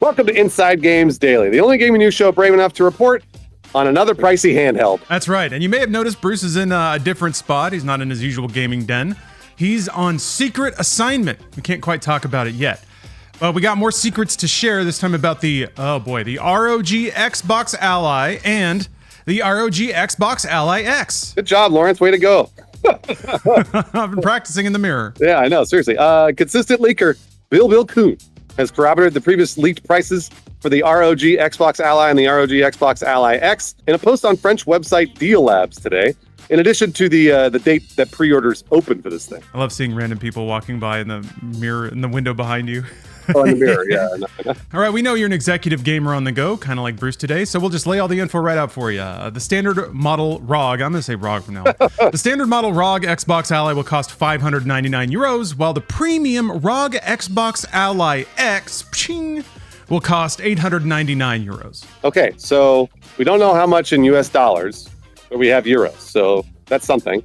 Welcome to Inside Games Daily, the only gaming news show brave enough to report on another pricey handheld. That's right. And you may have noticed Bruce is in a different spot. He's not in his usual gaming den. He's on secret assignment. We can't quite talk about it yet. But we got more secrets to share, this time about the ROG Xbox Ally and the ROG Xbox Ally X. Good job, Lawrence. Way to go. I've been practicing in the mirror. Yeah, I know. Seriously. Consistent leaker Bill Kuhn has corroborated the previous leaked prices for the ROG Xbox Ally and the ROG Xbox Ally X in a post on French website Deal Labs today, in addition to the date that pre-orders open for this thing. I love seeing random people walking by in the mirror, in the window behind you. Oh, in the mirror, yeah. I know. All right, we know you're an executive gamer on the go, kind of like Bruce today, so we'll just lay all the info right out for you. The standard model ROG, I'm going to say ROG from now on. The standard model ROG Xbox Ally will cost 599 euros, while the premium ROG Xbox Ally X will cost 899 euros. Okay, so we don't know how much in US dollars, but we have euros, so that's something.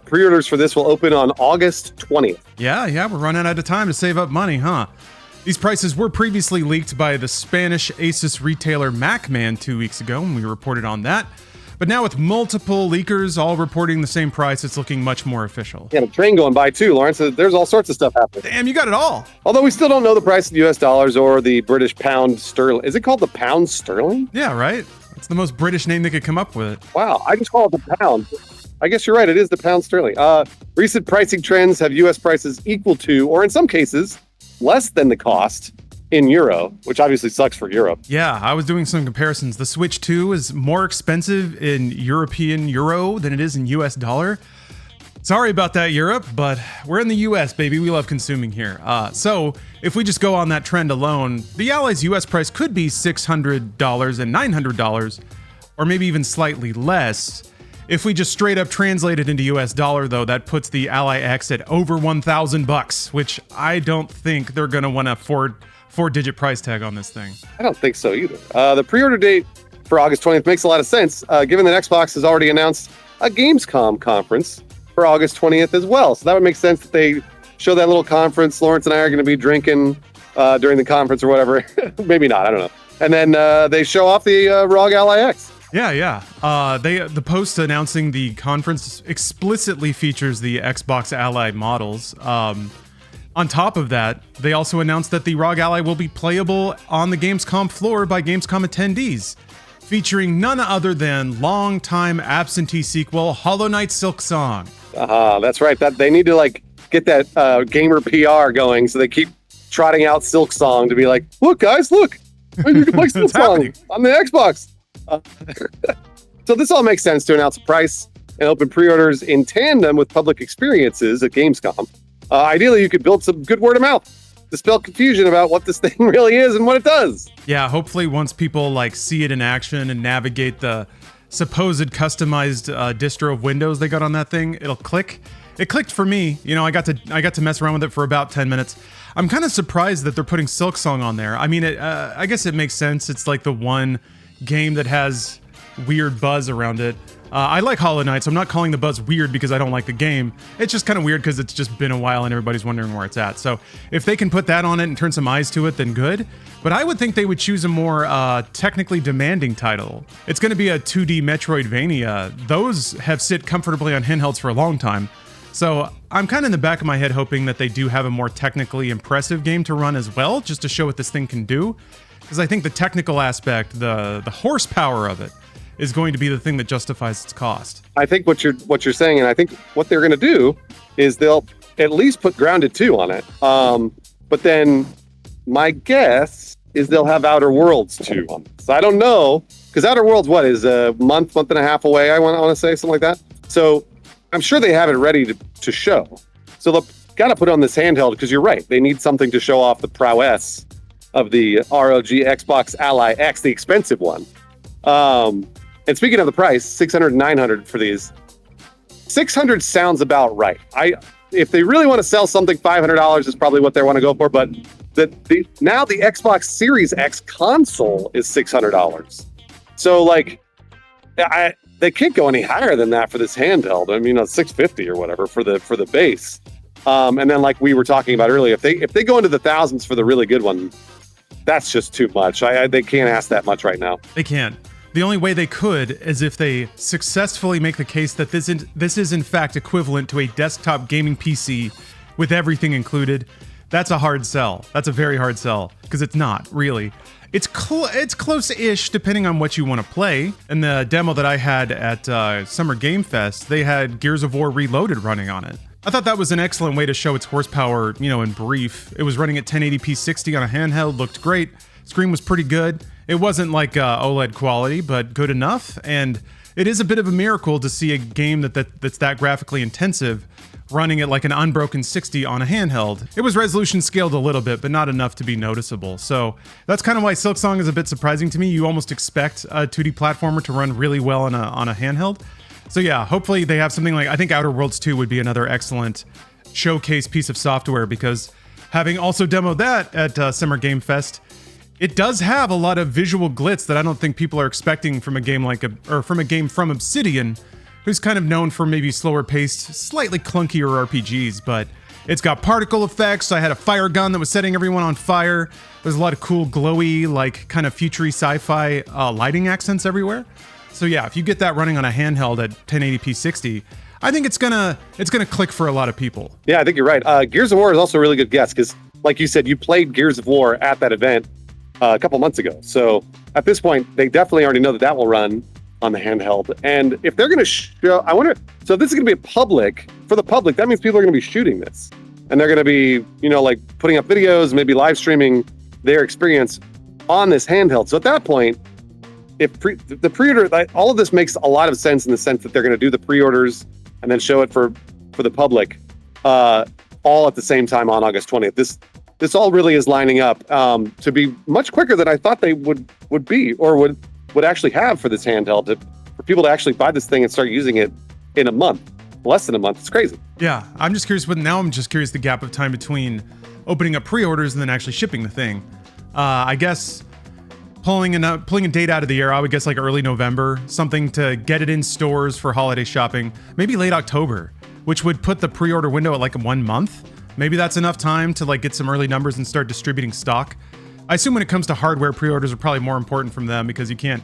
Pre-orders for this will open on August 20th. Yeah, we're running out of time to save up money, huh? These prices were previously leaked by the Spanish Asus retailer MacMan 2 weeks ago, and we reported on that. But now with multiple leakers all reporting the same price, it's looking much more official. Yeah, a train going by too, Lawrence. There's all sorts of stuff happening. Damn, you got it all. Although we still don't know the price in US dollars or the British pound sterling. Is it called the pound sterling? Yeah, right? It's the most British name they could come up with. Wow, I just call it the pound. I guess you're right, it is the pound sterling. Recent pricing trends have US prices equal to, or in some cases, less than the cost in euro, which obviously sucks for Europe. Yeah, I was doing some comparisons. The Switch 2 is more expensive in European euro than it is in US dollar. Sorry about that, Europe, but we're in the US, baby. We love consuming here. So if we just go on that trend alone, the Ally's US price could be $600 and $900, or maybe even slightly less. If we just straight up translate it into US dollar, though, that puts the Ally X at over $1,000, which I don't think they're going to want a four-digit price tag on this thing. I don't think so either. The pre-order date for August 20th makes a lot of sense, given that Xbox has already announced a Gamescom conference for August 20th as well. So that would make sense that they show that little conference. Lawrence and I are going to be drinking during the conference or whatever. Maybe not, I don't know. And then they show off the ROG Ally X. Yeah. The post announcing the conference explicitly features the Xbox Ally models. On top of that, they also announced that the ROG Ally will be playable on the Gamescom floor by Gamescom attendees, featuring none other than longtime absentee sequel Hollow Knight Silksong. That's right. That they need to get that gamer PR going, so they keep trotting out Silksong to be like, look guys, look, you can play Silksong on the Xbox. So this all makes sense to announce a price and open pre-orders in tandem with public experiences at Gamescom. Ideally, you could build some good word of mouth, dispel confusion about what this thing really is and what it does. Yeah, hopefully once people see it in action and navigate the supposed customized distro of Windows they got on that thing, it'll click. It clicked for me. I got to mess around with it for about 10 minutes. I'm kind of surprised that they're putting Silksong on there. I mean, I guess it makes sense. It's like the one game that has weird buzz around it. I like Hollow Knight, so I'm not calling the buzz weird because I don't like the game. It's just kind of weird because it's just been a while and everybody's wondering where it's at. So if they can put that on it and turn some eyes to it, then good. But I would think they would choose a more technically demanding title. It's going to be a 2D Metroidvania. Those have sit comfortably on handhelds for a long time. So I'm kind of in the back of my head hoping that they do have a more technically impressive game to run as well, just to show what this thing can do. Because I think the technical aspect, the horsepower of it, is going to be the thing that justifies its cost. I think what you're saying, and I think what they're going to do is they'll at least put Grounded 2 on it. But then my guess is they'll have Outer Worlds 2 on it. So I don't know, because Outer Worlds, is a month and a half away, I want to say, something like that. So I'm sure they have it ready to show. So they'll got to put on this handheld, because you're right. They need something to show off the prowess of the ROG Xbox Ally X, the expensive one. And speaking of the price, $600 and $900 for these. $600 sounds about right. If they really want to sell something, $500 is probably what they want to go for. But now the Xbox Series X console is $600. So they can't go any higher than that for this handheld. I mean, $650 or whatever for the base. And then we were talking about earlier, if they go into the thousands for the really good one, that's just too much. They can't ask that much right now. They can't. The only way they could is if they successfully make the case that this is in fact equivalent to a desktop gaming PC with everything included. That's a hard sell. That's a very hard sell, because it's not, really. It's close-ish depending on what you want to play. In the demo that I had at Summer Game Fest, they had Gears of War Reloaded running on it. I thought that was an excellent way to show its horsepower, in brief. It was running at 1080p 60 on a handheld, looked great. Screen was pretty good. It wasn't like OLED quality, but good enough. And it is a bit of a miracle to see a game that's that graphically intensive running at like an unbroken 60 on a handheld. It was resolution scaled a little bit, but not enough to be noticeable. So that's kind of why Silksong is a bit surprising to me. You almost expect a 2D platformer to run really well on a handheld. So yeah, hopefully they have something like, I think Outer Worlds 2 would be another excellent showcase piece of software, because having also demoed that at Summer Game Fest, it does have a lot of visual glitz that I don't think people are expecting from a game from a game from Obsidian, who's kind of known for maybe slower paced, slightly clunkier RPGs, but it's got particle effects. I had a fire gun that was setting everyone on fire. There's a lot of cool glowy, like kind of futury sci-fi lighting accents everywhere. So yeah, if you get that running on a handheld at 1080p 60, I think it's gonna click for a lot of people. Yeah, I think you're right. Gears of War is also a really good guess, because like you said, you played Gears of War at that event a couple months ago. So at this point, they definitely already know that will run on the handheld. And if they're going to show, I wonder, so this is going to be for the public, that means people are going to be shooting this. And they're going to be, like putting up videos, maybe live streaming their experience on this handheld. So at that point, if the pre-order, all of this makes a lot of sense in the sense that they're going to do the pre-orders and then show it for the public all at the same time on August 20th. This all really is lining up to be much quicker than I thought they would be, or would actually have for this handheld, for people to actually buy this thing and start using it in a month, less than a month. It's crazy. Yeah, I'm just curious, but now I'm just curious the gap of time between opening up pre-orders and then actually shipping the thing. I guess pulling a date out of the air, I would guess like early November, something to get it in stores for holiday shopping, maybe late October, which would put the pre-order window at like 1 month. Maybe that's enough time to like get some early numbers and start distributing stock. I assume when it comes to hardware, pre-orders are probably more important from them, because you can't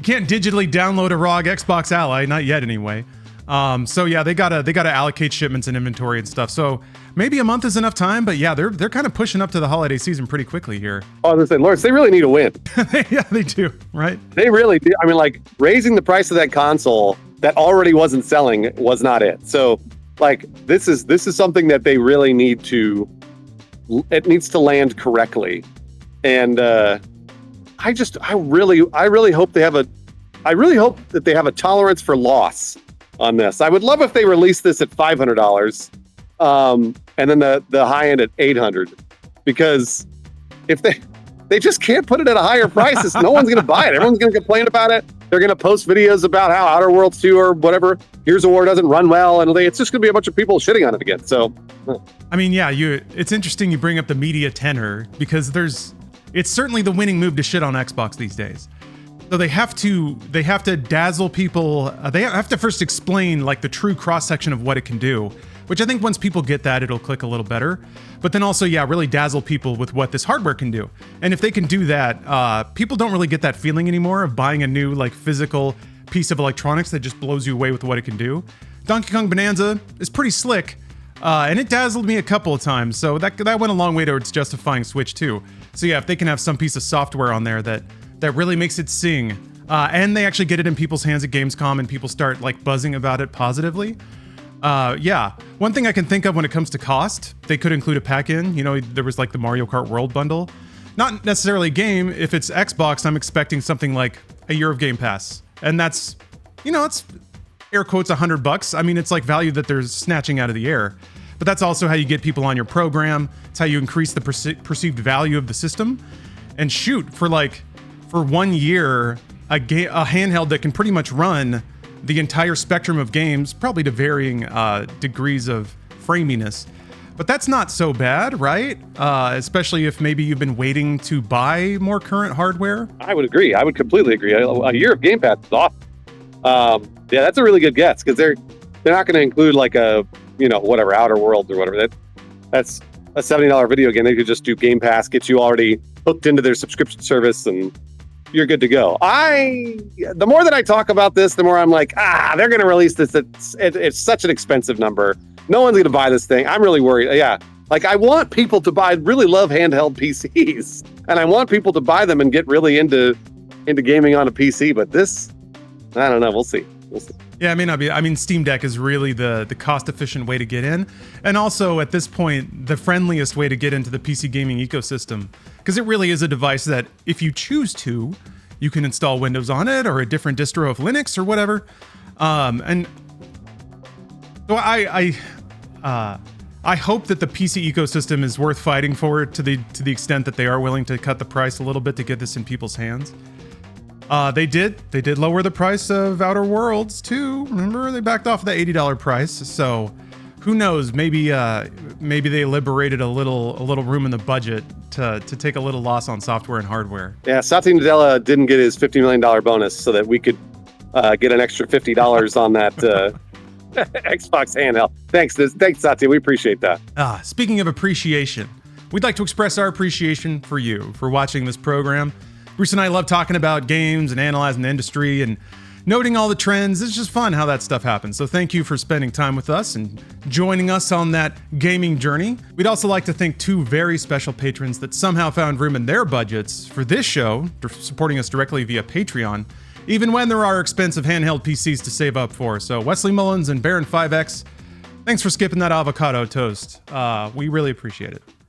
digitally download a ROG Xbox Ally, not yet anyway. So yeah, they gotta allocate shipments and inventory and stuff. So maybe a month is enough time, but yeah, they're kind of pushing up to the holiday season pretty quickly here. Oh, I was gonna say, Lawrence, they really need a win. Yeah, they do, right? They really do. I mean, like, raising the price of that console that already wasn't selling was not it. So like, this is something that they really need to, it needs to land correctly. And I really hope that they have a tolerance for loss on this. I would love if they released this at $500, and then the high end at $800, because if they just can't put it at a higher price, no one's going to buy it. Everyone's going to complain about it. They're going to post videos about how Outer Worlds 2 or whatever, Gears of War doesn't run well, and it's just going to be a bunch of people shitting on it again. So, I mean, yeah, it's interesting you bring up the media tenor, because it's certainly the winning move to shit on Xbox these days. So they have to dazzle people. They have to first explain like the true cross section of what it can do, which I think once people get that, it'll click a little better. But then also, yeah, really dazzle people with what this hardware can do. And if they can do that, people don't really get that feeling anymore of buying a new like physical piece of electronics that just blows you away with what it can do. Donkey Kong Bonanza is pretty slick, and it dazzled me a couple of times. So that went a long way towards justifying Switch 2. So yeah, if they can have some piece of software on there that really makes it sing, and they actually get it in people's hands at Gamescom and people start like buzzing about it positively. Yeah, one thing I can think of when it comes to cost, they could include a pack-in. There was like the Mario Kart World bundle. Not necessarily a game. If it's Xbox, I'm expecting something like a year of Game Pass. And that's, it's air quotes $100. I mean, it's like value that they're snatching out of the air. But that's also how you get people on your program. It's how you increase the perceived value of the system. And shoot, for 1 year, a handheld that can pretty much run the entire spectrum of games, probably to varying degrees of framiness. But that's not so bad, right? Especially if maybe you've been waiting to buy more current hardware. I would agree. I would completely agree. A year of Game Pass is awesome. Yeah, that's a really good guess, because they're not going to include like a, whatever, Outer Worlds or whatever. That's a $70 video game. They could just do Game Pass, get you already hooked into their subscription service and you're good to go. The more that I talk about this, the more I'm like, they're going to release this. It's such an expensive number. No one's going to buy this thing. I'm really worried. Yeah. Like I want people to really love handheld PCs and I want people to buy them and get really into gaming on a PC. But this, I don't know. We'll see. Yeah, it may not be. I mean, Steam Deck is really the cost-efficient way to get in. And also, at this point, the friendliest way to get into the PC gaming ecosystem. Because it really is a device that, if you choose to, you can install Windows on it or a different distro of Linux or whatever. And so I hope that the PC ecosystem is worth fighting for to the extent that they are willing to cut the price a little bit to get this in people's hands. They did lower the price of Outer Worlds too. Remember, they backed off the $80 price. So who knows? Maybe they liberated a little room in the budget to take a little loss on software and hardware. Yeah, Satya Nadella didn't get his $50 million bonus so that we could get an extra $50 on that Xbox handheld. Thanks, Satya. We appreciate that. Speaking of appreciation, we'd like to express our appreciation for you for watching this program. Bruce and I love talking about games and analyzing the industry and noting all the trends. It's just fun how that stuff happens. So thank you for spending time with us and joining us on that gaming journey. We'd also like to thank two very special patrons that somehow found room in their budgets for this show, supporting us directly via Patreon, even when there are expensive handheld PCs to save up for. So Wesley Mullins and Baron5X, thanks for skipping that avocado toast. We really appreciate it.